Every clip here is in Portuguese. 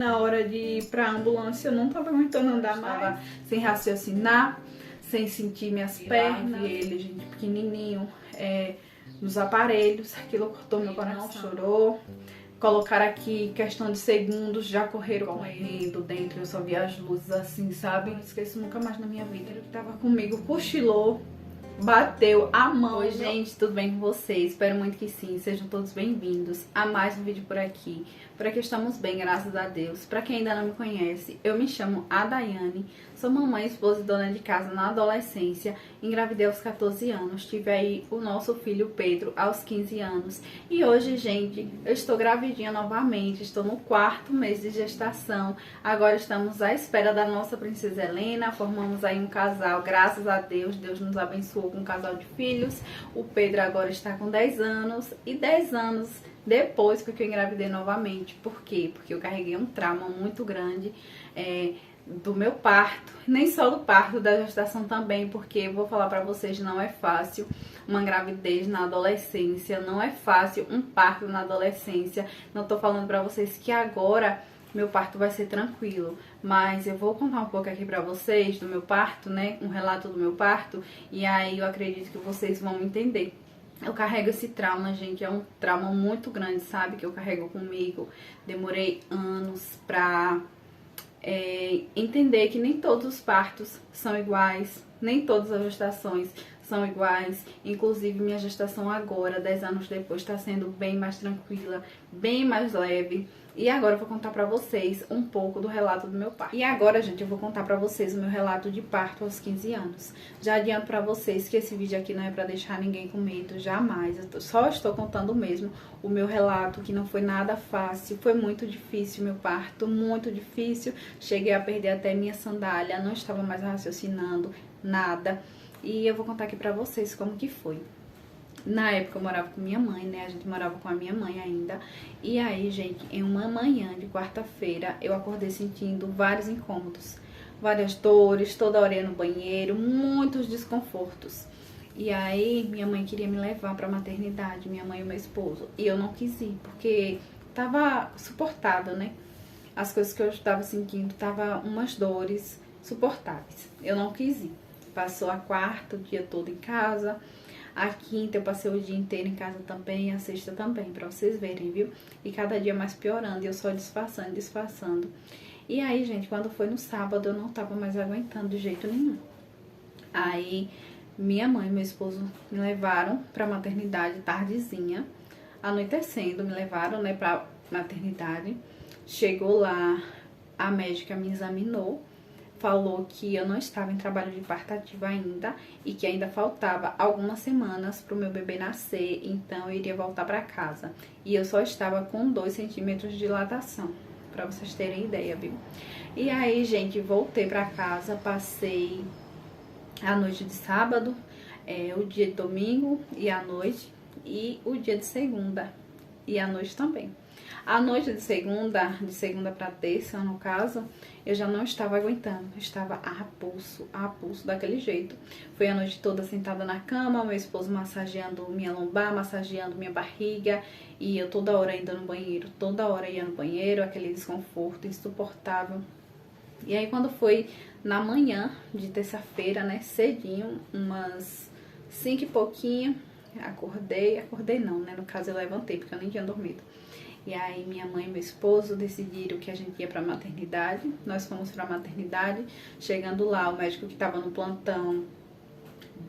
Na hora de ir pra ambulância, eu não tava aguentando andar mais, sem raciocinar, sem sentir minhas pernas. Vi ele, gente, pequenininho, nos aparelhos, aquilo cortou meu coração. Chorou. Colocaram aqui, questão de segundos, já correram correndo dentro, eu só vi as luzes assim, sabe? Não esqueço nunca mais na minha vida. Ele que tava comigo, cochilou, bateu a mão. Oi, gente, tudo bem com vocês? Espero muito que sim, sejam todos bem-vindos a mais um vídeo por aqui. Por aqui estamos bem, graças a Deus. Pra quem ainda não me conhece, eu me chamo Adaiane, sou mamãe, esposa e dona de casa na adolescência, engravidei aos 14 anos, tive aí o nosso filho Pedro aos 15 anos. E hoje, gente, eu estou gravidinha novamente, estou no 4º mês de gestação. Agora estamos à espera da nossa princesa Helena, formamos aí um casal, graças a Deus, Deus nos abençoou com um casal de filhos. O Pedro agora está com 10 anos e 10 anos depois que eu engravidei novamente. Por quê? Porque eu carreguei um trauma muito grande do meu parto, nem só do parto, da gestação também, porque eu vou falar pra vocês, não é fácil uma gravidez na adolescência, não é fácil um parto na adolescência. Não tô falando pra vocês que agora meu parto vai ser tranquilo, mas eu vou contar um pouco aqui pra vocês do meu parto, né, um relato do meu parto, e aí eu acredito que vocês vão entender. Eu carrego esse trauma, gente, é um trauma muito grande, sabe, que eu carrego comigo. Demorei anos pra entender que nem todos os partos são iguais, nem todas as gestações são iguais. Inclusive, minha gestação agora, 10 anos depois, está sendo bem mais tranquila, bem mais leve. E agora eu vou contar pra vocês um pouco do relato do meu parto. E agora, gente, eu vou contar pra vocês o meu relato de parto aos 15 anos. Já adianto pra vocês que esse vídeo aqui não é pra deixar ninguém com medo, jamais. Só estou contando mesmo o meu relato, que não foi nada fácil. Foi muito difícil meu parto, muito difícil. Cheguei a perder até minha sandália, não estava mais raciocinando nada. E eu vou contar aqui pra vocês como que foi. Na época eu morava com minha mãe, né? A gente morava com a minha mãe ainda. E aí, gente, em uma manhã de quarta-feira, eu acordei sentindo vários incômodos, várias dores, toda hora ia no banheiro, muitos desconfortos. E aí, minha mãe queria me levar pra maternidade, minha mãe e meu esposo. E eu não quis ir, porque tava suportável, né? As coisas que eu estava sentindo, tava umas dores suportáveis. Eu não quis ir. Passou a quarta, o dia todo em casa. A quinta eu passei o dia inteiro em casa também, a sexta também, pra vocês verem, viu? E cada dia mais piorando, e eu só disfarçando, disfarçando. E aí, gente, quando foi no sábado, eu não tava mais aguentando de jeito nenhum. Aí, minha mãe e meu esposo me levaram pra maternidade tardezinha, anoitecendo, me levaram, né, pra maternidade. Chegou lá, a médica me examinou, falou que eu não estava em trabalho de parto ativo ainda e que ainda faltava algumas semanas para o meu bebê nascer, então eu iria voltar para casa. E eu só estava com 2 centímetros de dilatação, para vocês terem ideia, viu? E aí, gente, voltei para casa, passei a noite de sábado, o dia de domingo e a noite, e o dia de segunda e a noite também. A noite de segunda para terça, no caso, eu já não estava aguentando, estava a pulso daquele jeito. Foi a noite toda sentada na cama, meu esposo massageando minha lombar, massageando minha barriga, e eu toda hora indo no banheiro, toda hora ia no banheiro, aquele desconforto insuportável. E aí quando foi na manhã de terça-feira, né, cedinho, umas 5 e pouquinho, acordei não, né, no caso eu levantei, porque eu nem tinha dormido. E aí minha mãe e meu esposo decidiram que a gente ia pra maternidade. Nós fomos pra maternidade. Chegando lá, o médico que tava no plantão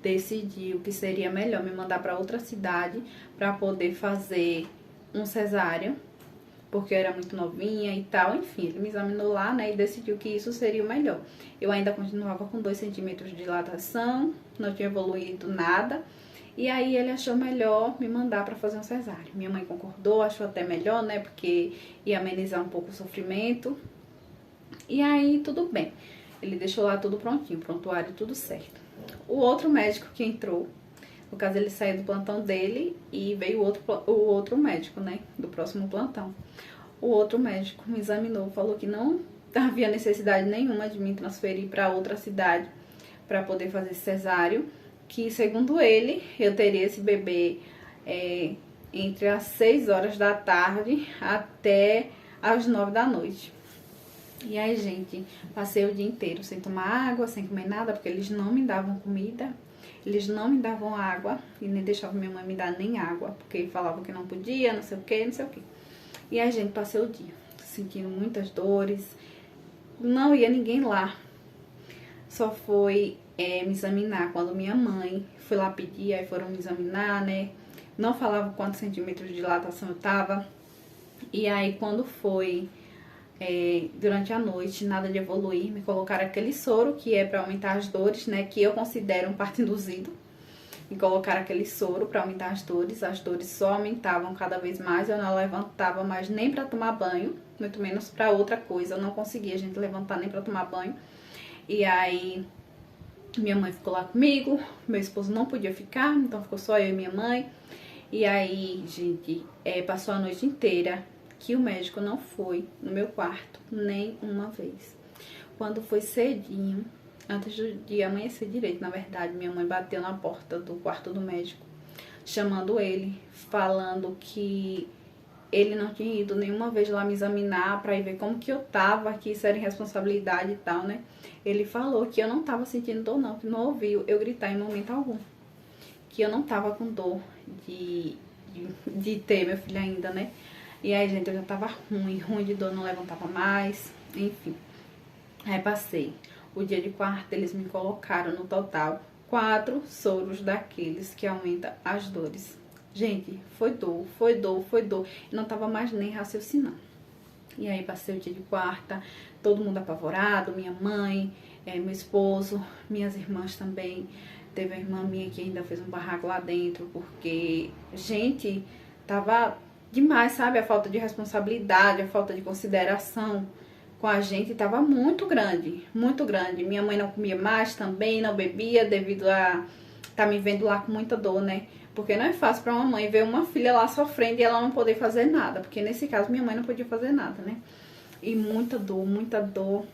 decidiu que seria melhor me mandar pra outra cidade pra poder fazer um cesáreo, porque eu era muito novinha e tal. Enfim, ele me examinou lá, né, e decidiu que isso seria o melhor. Eu ainda continuava com 2 centímetros de dilatação, não tinha evoluído nada. E aí ele achou melhor me mandar pra fazer um cesáreo. Minha mãe concordou, achou até melhor, né, porque ia amenizar um pouco o sofrimento. E aí tudo bem. Ele deixou lá tudo prontinho, prontuário, tudo certo. O outro médico que entrou, no caso ele saiu do plantão dele e veio o outro médico, né, do próximo plantão. O outro médico me examinou, falou que não havia necessidade nenhuma de me transferir pra outra cidade pra poder fazer cesáreo. Que, segundo ele, eu teria esse bebê entre as 6 horas da tarde até as 9 da noite. E aí, gente, passei o dia inteiro sem tomar água, sem comer nada, porque eles não me davam comida, eles não me davam água, e nem deixavam minha mãe me dar nem água, porque falavam que não podia, não sei o que, não sei o que. E aí, gente, passei o dia sentindo muitas dores, não ia ninguém lá, só foi me examinar quando minha mãe foi lá pedir, aí foram me examinar, né? Não falavam quantos centímetros de dilatação eu tava. E aí, quando foi durante a noite, nada de evoluir, me colocaram aquele soro que é pra aumentar as dores, né? Que eu considero um parto induzido. Me colocaram aquele soro pra aumentar as dores só aumentavam cada vez mais, eu não levantava mais nem pra tomar banho, muito menos pra outra coisa, eu não conseguia, gente, levantar nem pra tomar banho. E aí, minha mãe ficou lá comigo, meu esposo não podia ficar, então ficou só eu e minha mãe. E aí, gente, passou a noite inteira que o médico não foi no meu quarto nem uma vez. Quando foi cedinho, antes de amanhecer direito, na verdade, minha mãe bateu na porta do quarto do médico, chamando ele, falando que ele não tinha ido nenhuma vez lá me examinar pra ir ver como que eu tava, que isso era irresponsabilidade e tal, né? Ele falou que eu não tava sentindo dor não, que não ouviu eu gritar em momento algum. Que eu não tava com dor de ter meu filho ainda, né? E aí, gente, eu já tava ruim de dor, não levantava mais, enfim. Aí passei o dia de quarta, eles me colocaram no total 4 soros daqueles que aumenta as dores. Gente, foi dor, foi dor, foi dor. Eu não tava mais nem raciocinando. E aí passei o dia de quarta, todo mundo apavorado, minha mãe, meu esposo, minhas irmãs também. Teve uma irmã minha que ainda fez um barraco lá dentro, porque, gente, tava demais, sabe? A falta de responsabilidade, a falta de consideração com a gente tava muito grande, muito grande. Minha mãe não comia mais também, não bebia, devido a tá me vendo lá com muita dor, né? Porque não é fácil pra uma mãe ver uma filha lá sofrendo e ela não poder fazer nada. Porque nesse caso minha mãe não podia fazer nada, né? E muita dor, muita dor.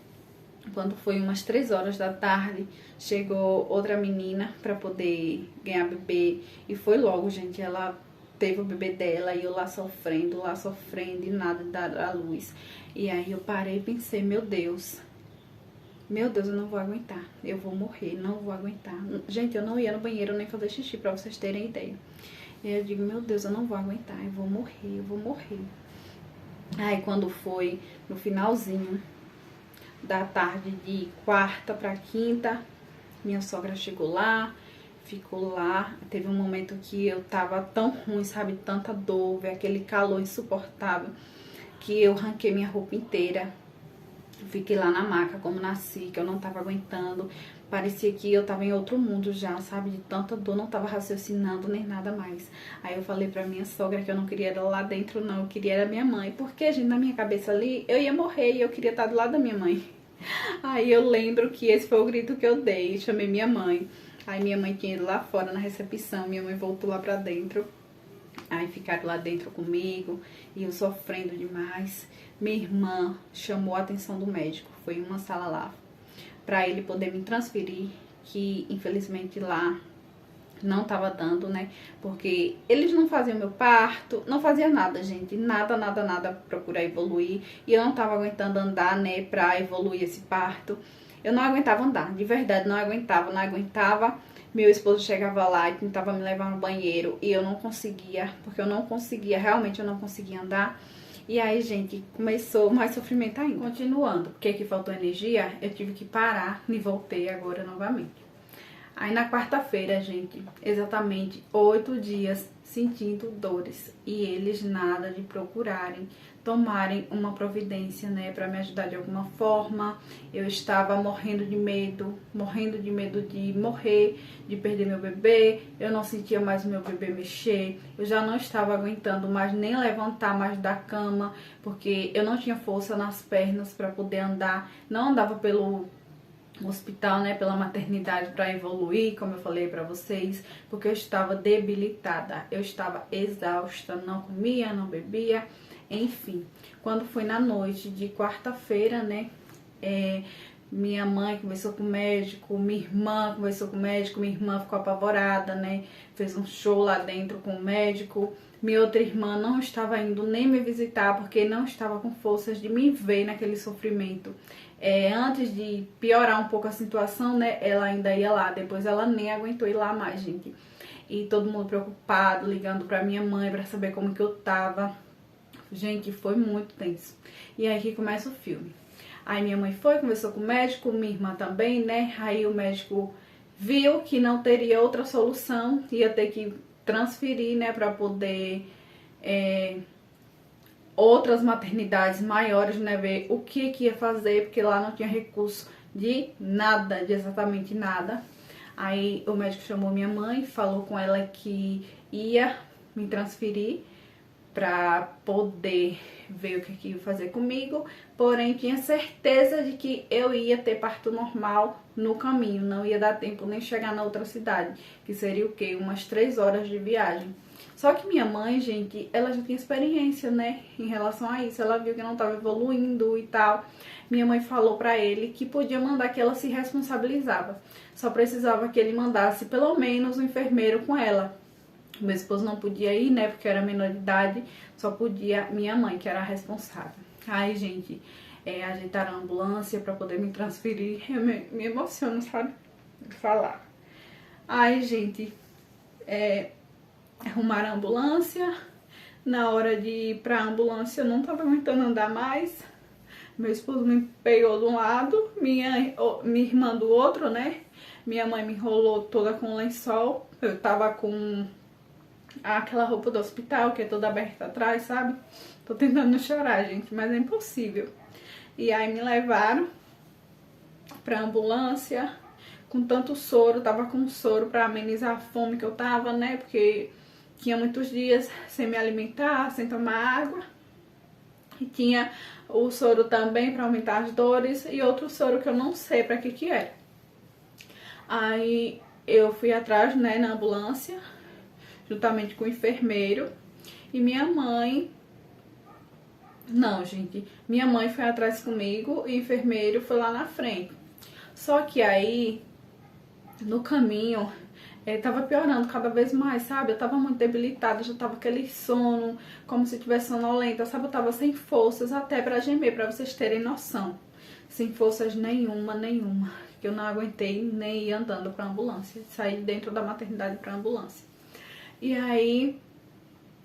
Quando foi umas 3 horas da tarde, chegou outra menina pra poder ganhar bebê. E foi logo, gente, ela teve o bebê dela e eu lá sofrendo e nada de dar à luz. E aí eu parei e pensei, meu Deus, eu não vou aguentar, eu vou morrer, não vou aguentar. Gente, eu não ia no banheiro nem fazer xixi, pra vocês terem ideia. E aí eu digo, meu Deus, eu não vou aguentar, eu vou morrer, eu vou morrer. Aí quando foi no finalzinho da tarde de quarta pra quinta, minha sogra chegou lá, ficou lá. Teve um momento que eu tava tão ruim, sabe, tanta dor, aquele calor insuportável, que eu ranquei minha roupa inteira. Fiquei lá na maca como nasci, que eu não tava aguentando. Parecia que eu tava em outro mundo já, sabe? De tanta dor, não tava raciocinando nem nada mais. Aí eu falei pra minha sogra que eu não queria ela lá dentro, não. Eu queria era minha mãe. Porque, gente, na minha cabeça ali, eu ia morrer e eu queria estar do lado da minha mãe. Aí eu lembro que esse foi o grito que eu dei. Chamei minha mãe. Aí minha mãe tinha ido lá fora na recepção. Minha mãe voltou lá pra dentro. Aí ficaram lá dentro comigo e eu sofrendo demais. Minha irmã chamou a atenção do médico, foi em uma sala lá, pra ele poder me transferir, que infelizmente lá não tava dando, né? Porque eles não faziam meu parto, não fazia nada, gente, nada pra procurar evoluir. E eu não tava aguentando andar, né, pra evoluir esse parto. Eu não aguentava andar, de verdade, não aguentava. Meu esposo chegava lá e tentava me levar no banheiro e eu não conseguia, porque realmente eu não conseguia andar. E aí, gente, começou mais sofrimento ainda. Continuando, porque aqui faltou energia, eu tive que parar e voltei agora novamente. Aí na quarta-feira, gente, exatamente 8 dias sentindo dores. E eles nada de procurarem, tomarem uma providência, né, pra me ajudar de alguma forma. Eu estava morrendo de medo de morrer, de perder meu bebê. Eu não sentia mais o meu bebê mexer. Eu já não estava aguentando mais nem levantar mais da cama, porque eu não tinha força nas pernas pra poder andar. Não andava pelo hospital, né, pela maternidade para evoluir, como eu falei para vocês, porque eu estava debilitada, eu estava exausta, não comia, não bebia, enfim. Quando foi na noite de quarta-feira, né, minha mãe conversou com o médico, minha irmã conversou com o médico, minha irmã ficou apavorada, né? Fez um show lá dentro com o médico. Minha outra irmã não estava indo nem me visitar porque não estava com forças de me ver naquele sofrimento. Antes de piorar um pouco a situação, né? Ela ainda ia lá, depois ela nem aguentou ir lá mais, gente. E todo mundo preocupado, ligando pra minha mãe pra saber como que eu tava. Gente, foi muito tenso. E aí que começa o filme. Aí minha mãe foi, conversou com o médico, minha irmã também, né? Aí o médico viu que não teria outra solução, ia ter que transferir, né, pra poder outras maternidades maiores, né, ver o que ia fazer, porque lá não tinha recurso de nada, de exatamente nada. Aí o médico chamou minha mãe, falou com ela que ia me transferir para poder ver o que ia fazer comigo, porém tinha certeza de que eu ia ter parto normal no caminho, não ia dar tempo nem chegar na outra cidade, que seria o quê? Umas 3 horas de viagem. Só que minha mãe, gente, ela já tinha experiência, né, em relação a isso, ela viu que não estava evoluindo e tal. Minha mãe falou pra ele que podia mandar, que ela se responsabilizava. Só precisava que ele mandasse pelo menos um enfermeiro com ela. Meu esposo não podia ir, né, porque era menor de idade, só podia minha mãe, que era a responsável. Aí, gente, ajeitaram a ambulância pra poder me transferir. Eu me emociono, sabe, de falar. Aí, gente, arrumaram a ambulância. Na hora de ir pra ambulância, eu não tava aguentando andar mais. Meu esposo me pegou de um lado, minha irmã do outro, né? Minha mãe me enrolou toda com lençol. Eu tava com aquela roupa do hospital, que é toda aberta atrás, sabe? Tô tentando não chorar, gente, mas é impossível. E aí me levaram pra ambulância com tanto soro. Tava com soro pra amenizar a fome que eu tava, né? Porque tinha muitos dias sem me alimentar, sem tomar água. E tinha o soro também para aumentar as dores e outro soro que eu não sei para que é. Aí eu fui atrás, né, na ambulância, juntamente com o enfermeiro, e minha mãe... Não, gente, minha mãe foi atrás comigo e o enfermeiro foi lá na frente. Só que aí, no caminho, tava piorando cada vez mais, sabe? Eu tava muito debilitada, já tava aquele sono, como se tivesse sonolenta, sabe? Eu tava sem forças até pra gemer, pra vocês terem noção. Sem forças nenhuma, que eu não aguentei nem ir andando pra ambulância. Saí dentro da maternidade pra ambulância. E aí,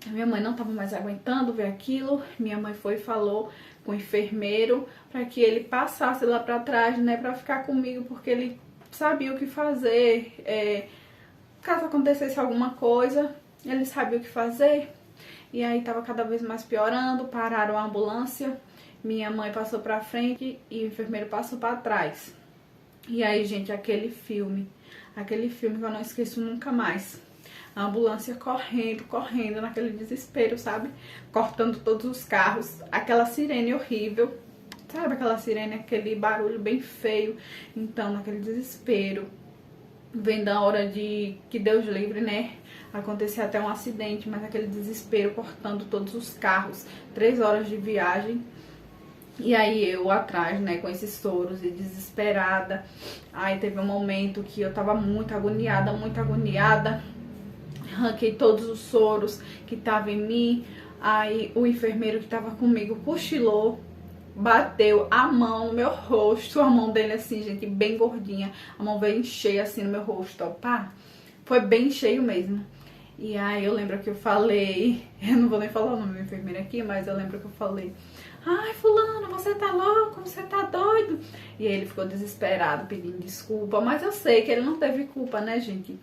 minha mãe não tava mais aguentando ver aquilo. Minha mãe foi e falou com o enfermeiro pra que ele passasse lá pra trás, né? Pra ficar comigo, porque ele sabia o que fazer, caso acontecesse alguma coisa, ele sabia o que fazer. E aí tava cada vez mais piorando, pararam a ambulância, minha mãe passou pra frente e o enfermeiro passou pra trás. E aí, gente, aquele filme que eu não esqueço nunca mais. A ambulância correndo naquele desespero, sabe? Cortando todos os carros, aquela sirene horrível, sabe? Aquela sirene, aquele barulho bem feio. Então, naquele desespero, vem da hora de que Deus livre, né? Acontecer até um acidente, mas aquele desespero cortando todos os carros, 3 horas de viagem. E aí eu atrás, né, com esses soros e desesperada. Aí teve um momento que eu tava muito agoniada, arranquei todos os soros que estavam em mim. Aí o enfermeiro que tava comigo cochilou, bateu a mão no meu rosto, a mão dele assim, gente, bem gordinha, a mão veio cheia assim no meu rosto, ó, pá, foi bem cheio mesmo. E aí eu lembro que eu falei, eu não vou nem falar o nome do enfermeiro aqui, mas eu lembro que eu falei: ai, fulano, você tá louco, você tá doido? E aí ele ficou desesperado, pedindo desculpa, mas eu sei que ele não teve culpa, né, gente?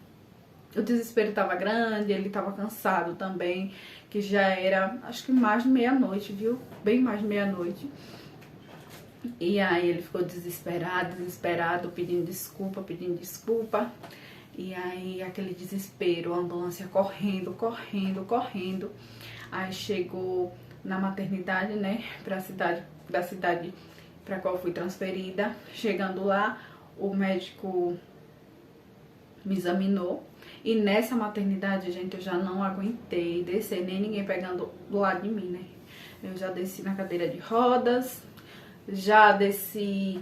O desespero tava grande, ele tava cansado também, que já era, acho que mais de meia-noite, viu? Bem mais de meia-noite. E aí ele ficou desesperado, pedindo desculpa. E aí aquele desespero, a ambulância correndo. Aí chegou na maternidade, né, da cidade pra qual fui transferida. Chegando lá, o médico me examinou. E nessa maternidade, gente, eu já não aguentei descer, nem ninguém pegando do lado de mim, né? Eu já desci na cadeira de rodas, já desci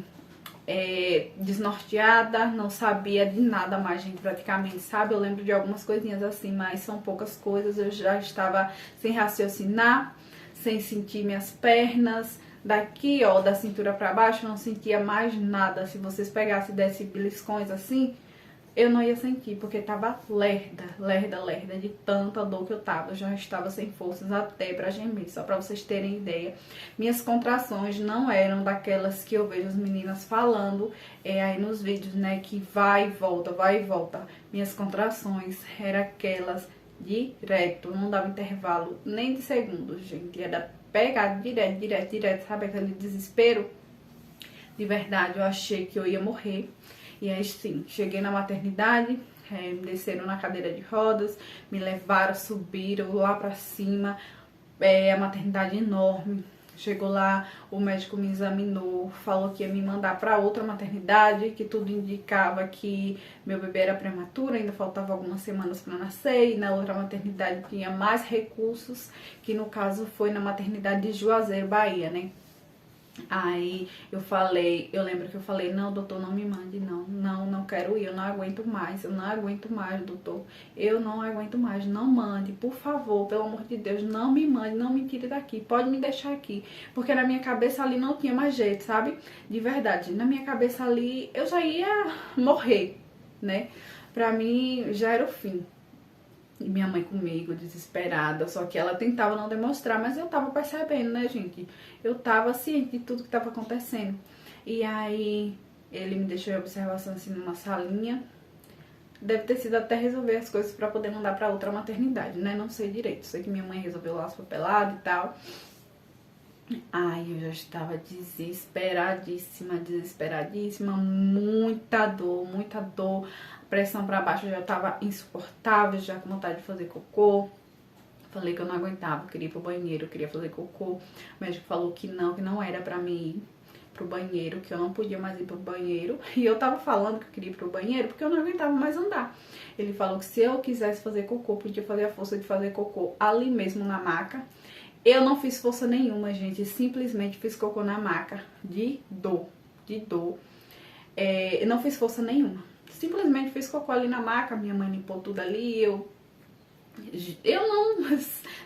desnorteada, não sabia de nada mais, gente, praticamente, sabe? Eu lembro de algumas coisinhas assim, mas são poucas coisas. Eu já estava sem raciocinar, sem sentir minhas pernas. Daqui, ó, da cintura pra baixo, eu não sentia mais nada. Se vocês pegassem e dessem beliscões assim, eu não ia sentir, porque tava lerda de tanta dor que eu tava. Eu já estava sem forças até pra gemer, só pra vocês terem ideia. Minhas contrações não eram daquelas que eu vejo as meninas falando aí nos vídeos, né, que vai e volta, vai e volta. Minhas contrações eram aquelas direto, não dava intervalo nem de segundos, gente. Era pegar direto, sabe aquele desespero? De verdade, eu achei que eu ia morrer. E aí sim, cheguei na maternidade, me desceram na cadeira de rodas, me levaram, subiram lá pra cima, a maternidade enorme. Chegou lá, o médico me examinou, falou que ia me mandar pra outra maternidade, que tudo indicava que meu bebê era prematuro, ainda faltava algumas semanas pra nascer, e na outra maternidade tinha mais recursos, que no caso foi na maternidade de Juazeiro, Bahia, né? Aí eu lembro que eu falei, não, doutor, não me mande, não quero ir, eu não aguento mais, doutor, eu não aguento mais, não mande, por favor, pelo amor de Deus, não me mande, não me tire daqui, pode me deixar aqui, porque na minha cabeça ali não tinha mais jeito, sabe, de verdade, na minha cabeça ali eu já ia morrer, né, pra mim já era o fim. E minha mãe comigo, desesperada, só que ela tentava não demonstrar, mas eu tava percebendo, né, gente? Eu tava ciente de tudo que tava acontecendo. E aí, ele me deixou em observação, assim, numa salinha. Deve ter sido até resolver as coisas pra poder mandar pra outra maternidade, né? Não sei direito. Sei que minha mãe resolveu lá as papeladas e tal. Ai, eu já estava desesperadíssima, muita dor, pressão pra baixo, eu já tava insuportável, já com vontade de fazer cocô. Falei que eu não aguentava, eu queria ir pro banheiro, eu queria fazer cocô. O médico falou que não era pra mim ir pro banheiro, que eu não podia mais ir pro banheiro. E eu tava falando que eu queria ir pro banheiro porque eu não aguentava mais andar. Ele falou que se eu quisesse fazer cocô, podia fazer a força de fazer cocô ali mesmo na maca. Eu não fiz força nenhuma, gente, simplesmente fiz cocô na maca, de dor. Eu não fiz força nenhuma, simplesmente fiz cocô ali na maca, minha mãe limpou tudo ali, eu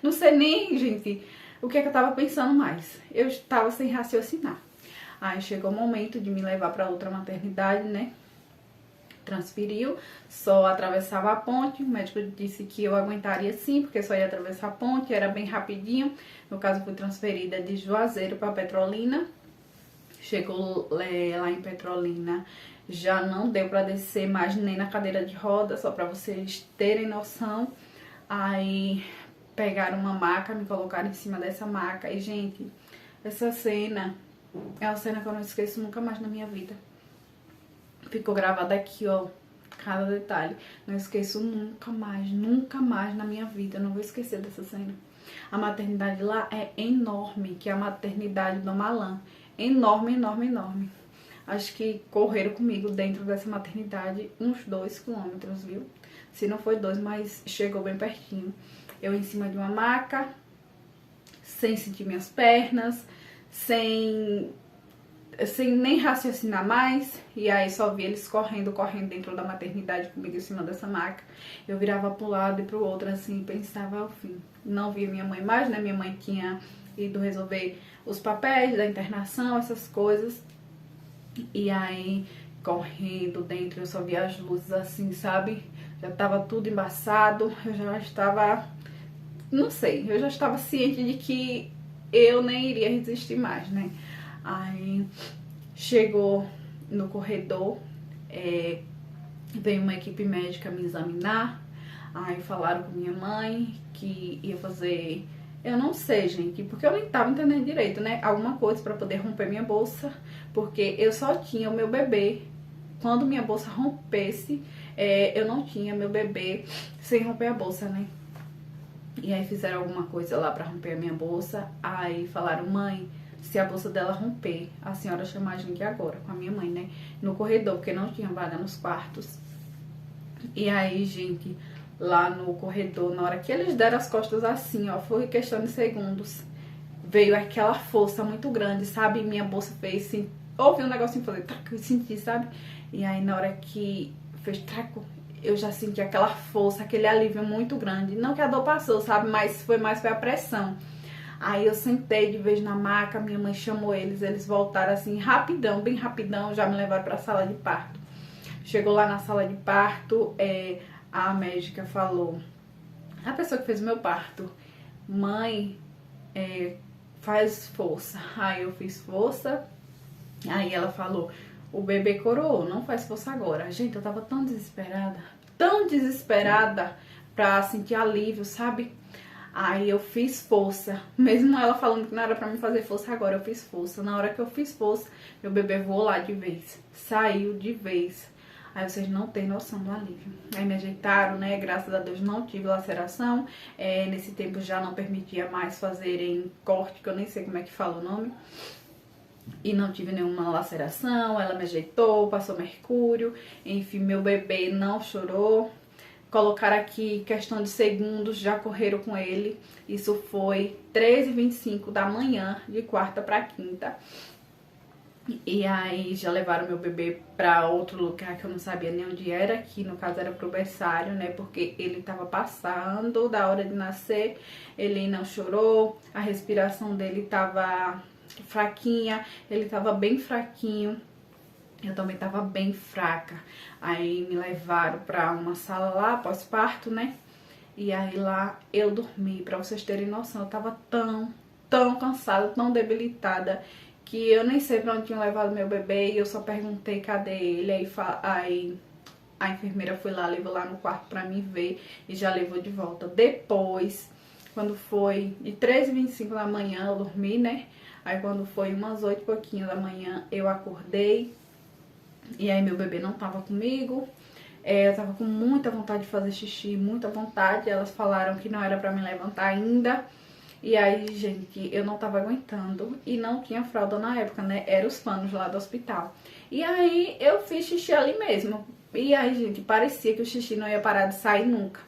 não sei nem, gente, o que é que eu tava pensando mais, eu estava sem raciocinar. Aí chegou o momento de me levar pra outra maternidade, né? Transferiu, só atravessava a ponte, o médico disse que eu aguentaria sim, porque só ia atravessar a ponte, era bem rapidinho. No caso, fui transferida de Juazeiro para Petrolina. Chegou lá em Petrolina, já não deu para descer mais nem na cadeira de roda, só para vocês terem noção. Aí pegaram uma maca, me colocaram em cima dessa maca. E, gente, essa cena é uma cena que eu não esqueço nunca mais na minha vida. Ficou gravado aqui, ó, cada detalhe. Não esqueço nunca mais na minha vida. Eu não vou esquecer dessa cena. A maternidade lá é enorme, que é a maternidade do Malan. Enorme. Acho que correram comigo dentro dessa maternidade uns 2 quilômetros, viu? Se não foi 2, mas chegou bem pertinho. Eu em cima de uma maca, sem sentir minhas pernas, sem nem raciocinar mais, e aí só vi eles correndo dentro da maternidade comigo em cima dessa maca. Eu virava pro lado e pro outro assim, pensava ao fim. Não via minha mãe mais, né? Minha mãe tinha ido resolver os papéis da internação, essas coisas. E aí, correndo dentro, eu só via as luzes assim, sabe? Já tava tudo embaçado, eu já estava, não sei, eu já estava ciente de que eu nem iria resistir mais, né? Aí chegou no corredor, veio uma equipe médica me examinar. Aí falaram com minha mãe que ia fazer, eu não sei, gente, porque eu nem tava entendendo direito, né? Alguma coisa pra poder romper minha bolsa, porque eu só tinha o meu bebê. Quando minha bolsa rompesse, eu não tinha meu bebê sem romper a bolsa, né? E aí fizeram alguma coisa lá pra romper a minha bolsa. Aí falaram, mãe, se a bolsa dela romper, a senhora chama a gente agora, com a minha mãe, né? No corredor, porque não tinha vaga nos quartos. E aí, gente, lá no corredor, na hora que eles deram as costas assim, ó, foi questão de segundos. Veio aquela força muito grande, sabe? Minha bolsa fez ouvi um negocinho fazer traco, eu senti, sabe? E aí na hora que fez traco, eu já senti aquela força, aquele alívio muito grande. Não que a dor passou, sabe? Mas foi a pressão. Aí eu sentei de vez na maca, minha mãe chamou eles voltaram assim rapidão, bem rapidão, já me levaram pra sala de parto. Chegou lá na sala de parto, a médica falou, a pessoa que fez o meu parto, mãe, faz força. Aí eu fiz força, aí ela falou, o bebê coroou, não faz força agora. Gente, eu tava tão desesperada pra sentir alívio, sabe? Aí eu fiz força, mesmo ela falando que não era pra mim fazer força agora, eu fiz força. Na hora que eu fiz força, meu bebê voou lá de vez, saiu de vez. Aí vocês não têm noção do alívio. Aí me ajeitaram, né? Graças a Deus não tive laceração. Nesse tempo já não permitia mais fazerem corte, que eu nem sei como é que fala o nome. E não tive nenhuma laceração. Ela me ajeitou, passou mercúrio. Enfim, meu bebê não chorou. Colocaram aqui questão de segundos, já correram com ele. Isso foi 13h25 da manhã, de quarta para quinta. E aí já levaram meu bebê pra outro lugar que eu não sabia nem onde era, que no caso era pro berçário, né? Porque ele tava passando da hora de nascer, ele não chorou, a respiração dele tava fraquinha, ele tava bem fraquinho. Eu também tava bem fraca. Aí me levaram pra uma sala lá, pós-parto, né? E aí lá eu dormi, pra vocês terem noção. Eu tava tão cansada, tão debilitada, que eu nem sei pra onde tinham levado meu bebê. E eu só perguntei cadê ele. Aí a enfermeira foi lá, levou lá no quarto pra mim ver e já levou de volta. Depois, quando foi de 13h25 da manhã, eu dormi, né? Aí quando foi umas 8 e pouquinho da manhã, eu acordei. E aí meu bebê não tava comigo, eu tava com muita vontade de fazer xixi, muita vontade. Elas falaram que não era pra me levantar ainda. E aí, gente, eu não tava aguentando e não tinha fralda na época, né? Era os panos lá do hospital. E aí eu fiz xixi ali mesmo. E aí, gente, parecia que o xixi não ia parar de sair nunca.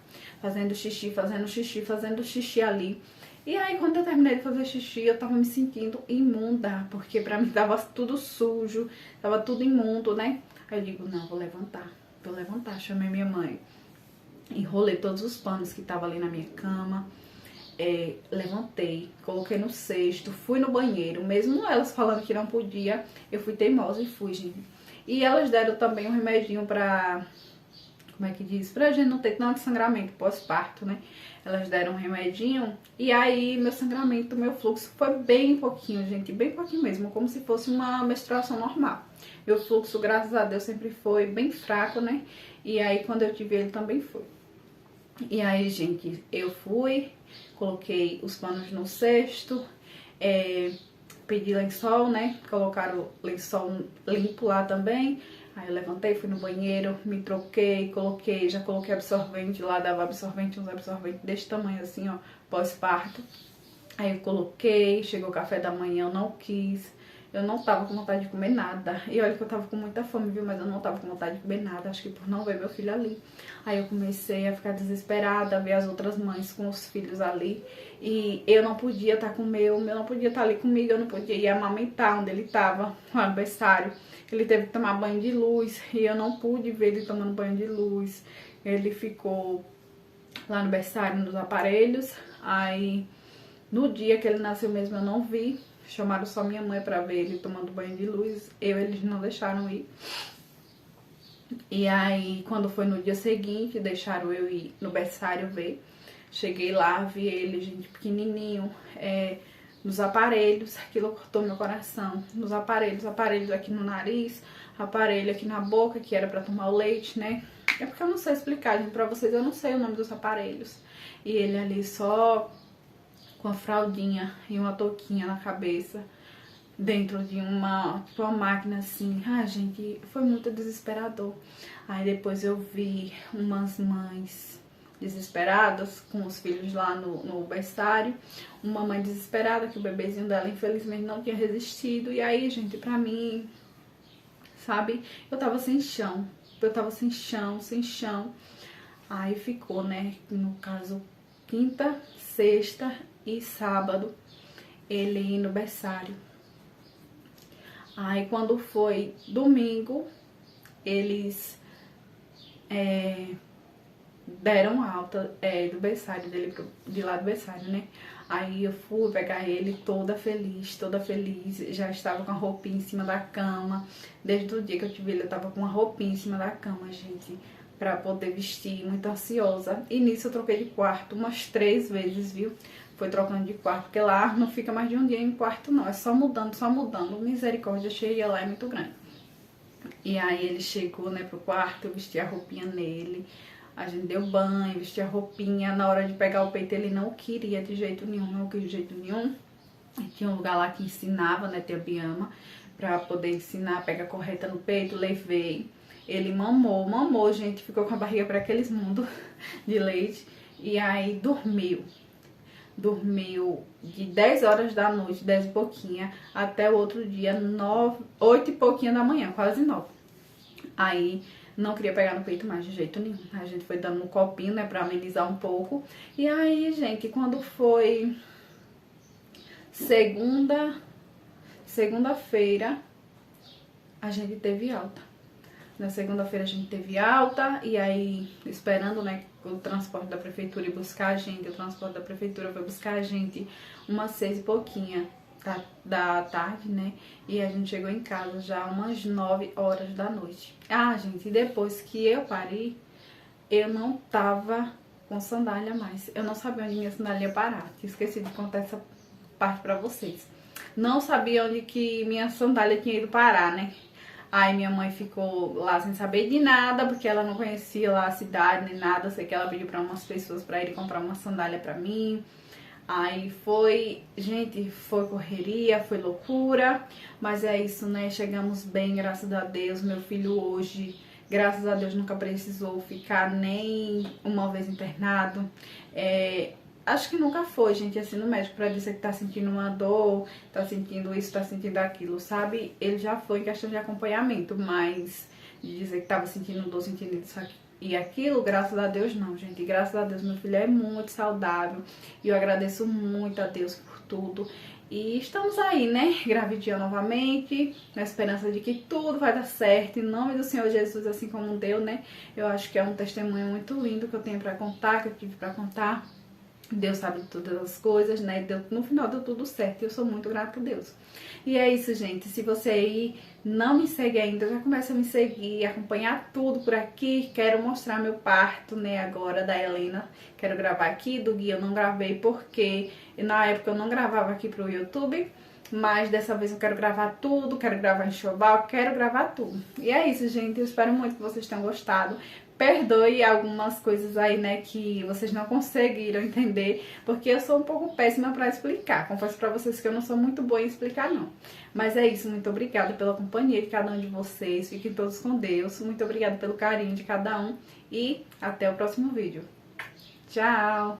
Fazendo xixi ali. E aí, quando eu terminei de fazer xixi, eu tava me sentindo imunda, porque pra mim tava tudo sujo, tava tudo imundo, né? Aí eu digo, não, vou levantar. Chamei minha mãe, enrolei todos os panos que tava ali na minha cama, levantei, coloquei no cesto, fui no banheiro, mesmo elas falando que não podia, eu fui teimosa e fui, gente. E elas deram também um remedinho pra... Como é que diz? Pra gente não ter tanto sangramento pós-parto, né? Elas deram um remedinho e aí meu sangramento, meu fluxo foi bem pouquinho, gente. Bem pouquinho mesmo, como se fosse uma menstruação normal. Meu fluxo, graças a Deus, sempre foi bem fraco, né? E aí quando eu tive ele também foi. E aí, gente, eu fui, coloquei os panos no cesto, pedi lençol, né? Colocaram lençol limpo lá também. Aí eu levantei, fui no banheiro, me troquei, já coloquei absorvente lá, dava absorvente, uns absorventes desse tamanho assim, ó, pós-parto. Aí eu coloquei, chegou o café da manhã, eu não quis, eu não tava com vontade de comer nada. E olha que eu tava com muita fome, viu, mas eu não tava com vontade de comer nada, acho que por não ver meu filho ali. Aí eu comecei a ficar desesperada, a ver as outras mães com os filhos ali. E eu não podia estar com o meu não podia estar ali comigo, eu não podia ir amamentar onde ele tava, lá no berçário. Ele teve que tomar banho de luz e eu não pude ver ele tomando banho de luz. Ele ficou lá no berçário, nos aparelhos. Aí, no dia que ele nasceu mesmo, eu não vi. Chamaram só minha mãe pra ver ele tomando banho de luz. Eles não deixaram ir. E aí, quando foi no dia seguinte, deixaram eu ir no berçário ver. Cheguei lá, vi ele, gente, pequenininho, nos aparelhos, aquilo cortou meu coração. Nos aparelhos aqui no nariz, aparelho aqui na boca, que era pra tomar o leite, né? É porque eu não sei explicar, gente, pra vocês, eu não sei o nome dos aparelhos. E ele ali só com a fraldinha e uma touquinha na cabeça, dentro de uma máquina assim. Ah, gente, foi muito desesperador. Aí depois eu vi umas mães desesperadas com os filhos lá no berçário. Uma mãe desesperada que o bebezinho dela infelizmente não tinha resistido. E aí, gente, pra mim, sabe, eu tava sem chão. Sem chão. Aí ficou, né, no caso, quinta, sexta e sábado, ele no berçário. Aí quando foi domingo, eles deram alta do berçário dele, de lá do berçário, né? Aí eu fui pegar ele toda feliz, já estava com a roupinha em cima da cama. Desde o dia que eu tive ele, eu tava com uma roupinha em cima da cama, gente, pra poder vestir, muito ansiosa. E nisso eu troquei de quarto umas 3 vezes, viu? Foi trocando de quarto, porque lá não fica mais de um dia em quarto não, é só mudando, só mudando. Misericórdia, cheia lá é muito grande. E aí ele chegou, né, pro quarto, eu vesti a roupinha nele. A gente deu banho, vesti a roupinha. Na hora de pegar o peito ele não queria de jeito nenhum, não queria de jeito nenhum. E tinha um lugar lá que ensinava, né, ter a biama, pra poder ensinar a pegar correta no peito. Levei. Ele mamou, gente, ficou com a barriga para aqueles mundos de leite. E aí dormiu de 10 horas da noite, 10 e pouquinha, até o outro dia, 8 e pouquinha da manhã, quase 9. Aí não queria pegar no peito mais de jeito nenhum. A gente foi dando um copinho, né, pra amenizar um pouco. E aí, gente, quando foi segunda-feira, a gente teve alta. Na segunda-feira a gente teve alta, e aí esperando, né, o transporte da prefeitura ir buscar a gente. O transporte da prefeitura foi buscar a gente umas 6 e pouquinha da tarde, né, e a gente chegou em casa já umas 9 horas da noite. Ah, gente, e depois que eu pari, eu não tava com sandália mais. Eu não sabia onde minha sandália ia parar. Esqueci de contar essa parte pra vocês. Não sabia onde que minha sandália tinha ido parar, né. Aí minha mãe ficou lá sem saber de nada, porque ela não conhecia lá a cidade nem nada. Sei que ela pediu pra umas pessoas pra irem comprar uma sandália pra mim. Aí foi, gente, foi correria, foi loucura. Mas é isso, né? Chegamos bem, graças a Deus. Meu filho hoje, graças a Deus, nunca precisou ficar nem uma vez internado. Acho que nunca foi, gente, assim, no médico pra dizer que tá sentindo uma dor, tá sentindo isso, tá sentindo aquilo, sabe? Ele já foi em questão de acompanhamento, mas de dizer que tava sentindo dor, sentindo isso e aquilo, graças a Deus não, gente. Graças a Deus meu filho é muito saudável e eu agradeço muito a Deus por tudo. E estamos aí, né, gravidinha novamente, na esperança de que tudo vai dar certo, em nome do Senhor Jesus, assim como deu, né? Eu acho que é um testemunho muito lindo que eu tenho pra contar, que eu tive pra contar. Deus sabe de todas as coisas, né? No final deu tudo certo e eu sou muito grata a Deus. E é isso, gente. Se você aí não me segue ainda, já começa a me seguir, acompanhar tudo por aqui. Quero mostrar meu parto, né, agora da Helena. Quero gravar aqui, do Gui eu não gravei porque na época eu não gravava aqui pro YouTube. Mas dessa vez eu quero gravar tudo, quero gravar enxoval, quero gravar tudo. E é isso, gente. Eu espero muito que vocês tenham gostado. Perdoe algumas coisas aí, né, que vocês não conseguiram entender, porque eu sou um pouco péssima pra explicar. Confesso pra vocês que eu não sou muito boa em explicar, não. Mas é isso, muito obrigada pela companhia de cada um de vocês. Fiquem todos com Deus. Muito obrigada pelo carinho de cada um e até o próximo vídeo. Tchau!